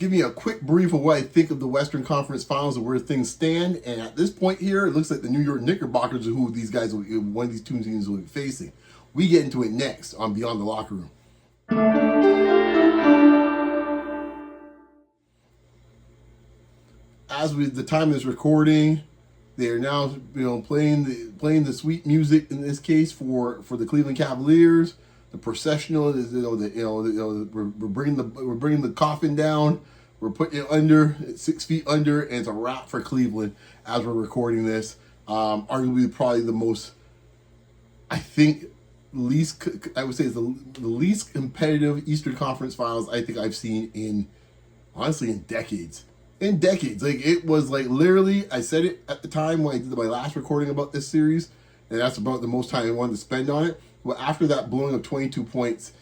give you a quick brief of what I think of the Western Conference Finals and where things stand. And at this point here, it looks like the New York Knickerbockers are who these guys, one of these two teams will be facing. We get into it next on Beyond the Locker Room. As with the time of this recording, they are now playing the sweet music in this case for the Cleveland Cavaliers. The processional is we're bringing the coffin down. We're putting it under 6 feet under, and it's a wrap for Cleveland as we're recording this. Arguably, probably the most, I think, I would say is the least competitive Eastern Conference Finals I think I've seen in decades. In decades, like it was like literally. I said it at the time when I did my last recording about this series, and that's about the most time I wanted to spend on it. Well, after that blowing of 22 points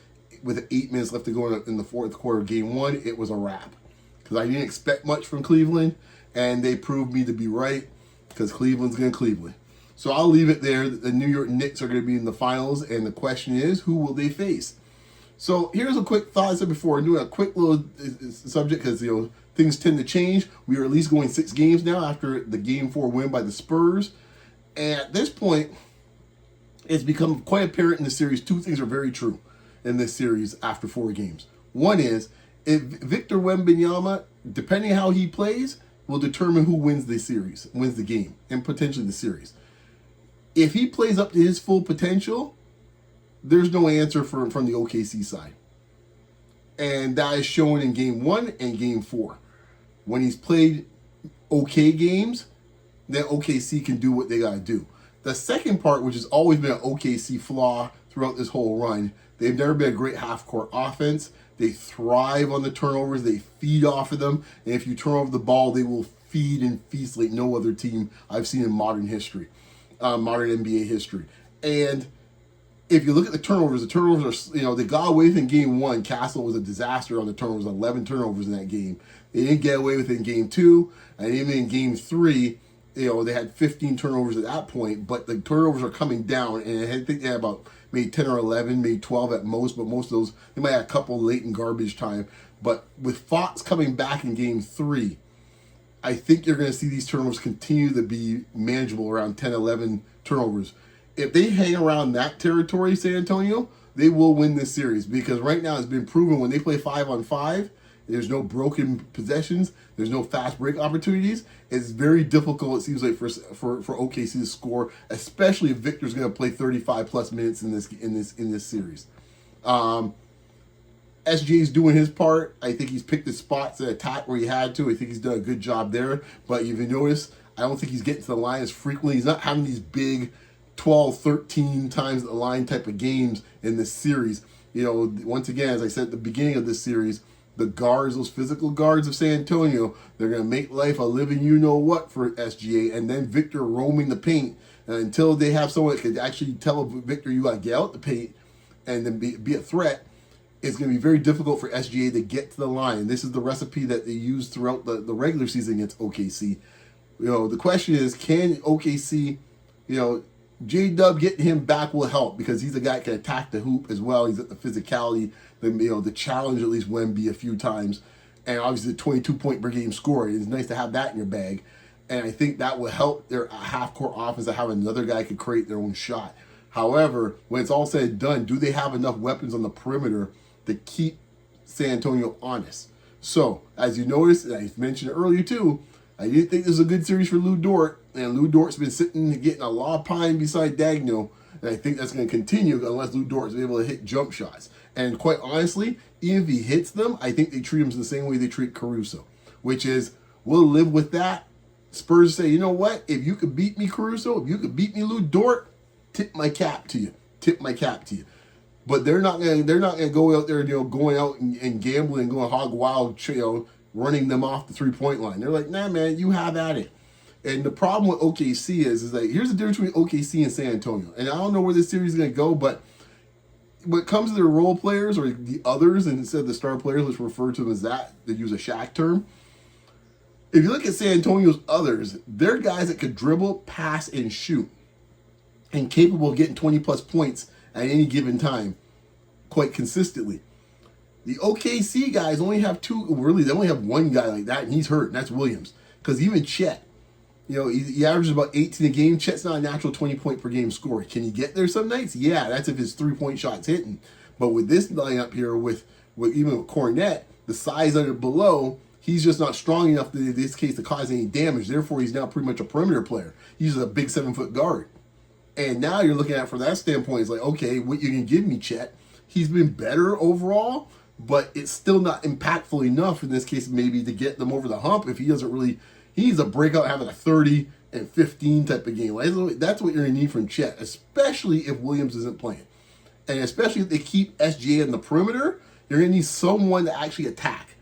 with 8 minutes left to go in the fourth quarter of Game 1, it was a wrap. Because I didn't expect much from Cleveland, and they proved me to be right, because Cleveland's going to Cleveland. So I'll leave it there. The New York Knicks are going to be in the finals, and the question is, who will they face? So here's a quick thought I said before. I'm doing a quick little subject, because things tend to change. We are at least going 6 games now after the Game 4 win by the Spurs. And at this point, it's become quite apparent in the series. 2 things are very true in this series after 4 games. One is, if Victor Wembanyama, depending on how he plays, will determine who wins the series, wins the game, and potentially the series. If he plays up to his full potential, there's no answer from the OKC side. And that is shown in Game 1 and Game 4. When he's played okay games, then OKC can do what they got to do. The second part, which has always been an OKC flaw throughout this whole run, they've never been a great half-court offense. They thrive on the turnovers. They feed off of them. And if you turn over the ball, they will feed and feast like no other team I've seen in modern history, modern NBA history. And if you look at the turnovers are, they got away with in Game 1. Castle was a disaster on the turnovers, 11 turnovers in that game. They didn't get away with it in Game 2, and even in Game 3, they had 15 turnovers at that point, but the turnovers are coming down, and I think they had about maybe 10 or 11, maybe 12 at most, but most of those, they might have a couple late in garbage time. But with Fox coming back in Game 3, I think you're going to see these turnovers continue to be manageable around 10, 11 turnovers. If they hang around that territory, San Antonio, they will win this series, because right now it's been proven when they play 5-on-5, there's no broken possessions, there's no fast break opportunities. It's very difficult, it seems like, for OKC to score, especially if Victor's going to play 35 plus minutes in this series. SGA's doing his part. I think he's picked his spots to attack where he had to. I think he's done a good job there. But if you notice, I don't think he's getting to the line as frequently. He's not having these big 12, 13 times the line type of games in this series. Once again, as I said at the beginning of this series, the guards, those physical guards of San Antonio, they're going to make life a living you-know-what for SGA, and then Victor roaming the paint. And until they have someone that could actually tell Victor, you got to get out the paint and then be a threat, it's going to be very difficult for SGA to get to the line. This is the recipe that they used throughout the regular season against OKC. The question is, can OKC, J-Dub getting him back will help, because he's a guy that can attack the hoop as well. He's at the physicality, the challenge at least Wemby a few times, and obviously the 22-point per game score. It's nice to have that in your bag, and I think that will help their half-court offense to have another guy could create their own shot. However, when it's all said and done, do they have enough weapons on the perimeter to keep San Antonio honest? So, as you noticed, and I mentioned earlier too, I didn't think this was a good series for Lou Dort, and Lou Dort's been sitting getting a lot of pine beside Dagno, and I think that's going to continue unless Lou Dort's able to hit jump shots. And quite honestly, even if he hits them, I think they treat him the same way they treat Caruso, which is, we'll live with that. Spurs say, you know what? If you could beat me, Caruso, if you could beat me, Lou Dort, tip my cap to you. Tip my cap to you. But they're not gonna go out there, going out and gambling and going hog wild, running them off the 3-point line. They're like, nah, man, you have at it. And the problem with OKC is like, here's the difference between OKC and San Antonio. And I don't know where this series is going to go, but when it comes to their role players, or the others, and instead of the star players, let's refer to them as that, they use a Shaq term. If you look at San Antonio's others, they're guys that could dribble, pass, and shoot, and capable of getting 20-plus points at any given time quite consistently. The OKC guys only have two, really, they only have one guy like that, and he's hurt, and that's Williams. Because even Chet, he averages about 18 a game. Chet's not a natural 20-point per game scorer. Can he get there some nights? Yeah, that's if his 3-point shot's hitting. But with this lineup here, with even with Cornette, the size under below, he's just not strong enough in this case to cause any damage. Therefore, he's now pretty much a perimeter player. He's a big 7-foot guard. And now you're looking at it from that standpoint, it's like, okay, what you can give me, Chet? He's been better overall, but it's still not impactful enough in this case maybe to get them over the hump if he doesn't really, he needs a breakout having a 30 and 15 type of game. That's what you're going to need from Chet, especially if Williams isn't playing. And especially if they keep SGA in the perimeter, you're going to need someone to actually attack.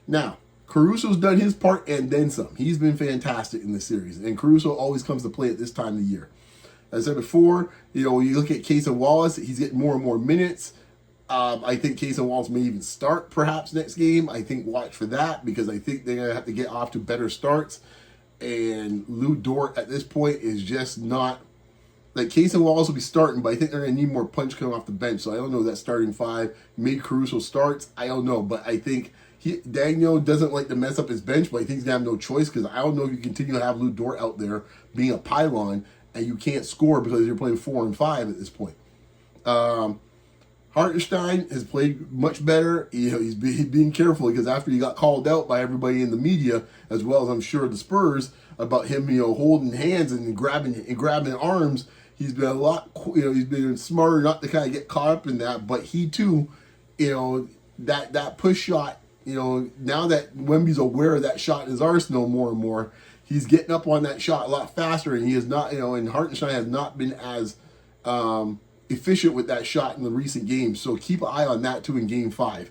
Now, Caruso's done his part and then some. He's been fantastic in this series. And Caruso always comes to play at this time of the year. As I said before, you look at Case and Wallace, he's getting more and more minutes. I think Case and Wallace may even start perhaps next game. I think watch for that because I think they're going to have to get off to better starts. And Lou Dort at this point is just not, like Case and Wallace will be starting, but I think they're going to need more punch coming off the bench. So I don't know that starting five. Maybe Caruso starts. I don't know. But I think Daniel doesn't like to mess up his bench, but I think he's going to have no choice because I don't know if you continue to have Lou Dort out there being a pylon and you can't score because you're playing 4 and 5 at this point. Hartenstein has played much better. He's being careful because after he got called out by everybody in the media, as well as I'm sure the Spurs, about him, holding hands and grabbing arms, he's been a lot, he's been smarter not to kind of get caught up in that. But he too, that push shot, now that Wemby's aware of that shot in his arsenal more and more, he's getting up on that shot a lot faster, and he is not, and Hartenstein has not been as efficient with that shot in the recent games. So keep an eye on that too in Game 5.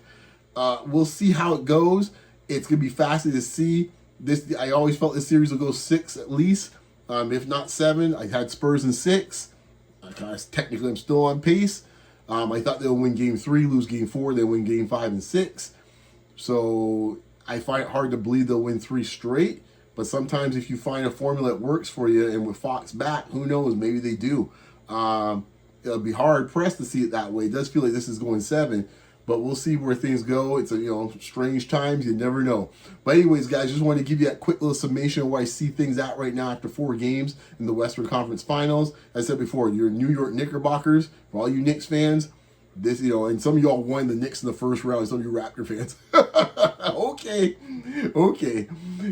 We'll see how it goes. It's going to be fascinating to see. I always felt this series will go 6 at least, if not 7. I had Spurs in 6. Technically, I'm still on pace. I thought they'll win Game 3, lose Game 4, they'll win Game 5 and 6. So I find it hard to believe they'll win 3 straight. But sometimes if you find a formula that works for you, and with Fox back, who knows, maybe they do. It'll be hard pressed to see it that way. It does feel like this is going 7, but we'll see where things go. It's strange times. You never know. But anyways, guys, just wanted to give you that quick little summation of where I see things at right now after 4 games in the Western Conference Finals. As I said before, your New York Knickerbockers, for all you Knicks fans, this, and some of y'all won the Knicks in the first round, some of you Raptor fans. Okay.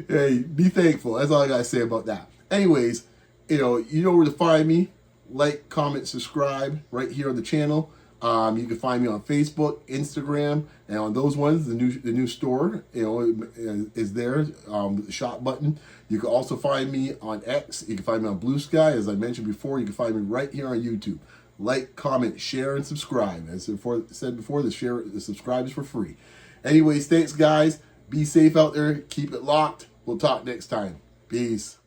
Hey, be thankful. That's all I gotta say about that. Anyways, you know where to find me. Like, comment, subscribe right here on the channel. You can find me on Facebook, Instagram, and on those ones, the new store, is there. The shop button. You can also find me on X. You can find me on Blue Sky. As I mentioned before, you can find me right here on YouTube. Like, comment, share, and subscribe. As I said before, the subscribe is for free. Anyways, thanks, guys. Be safe out there. Keep it locked. We'll talk next time. Peace.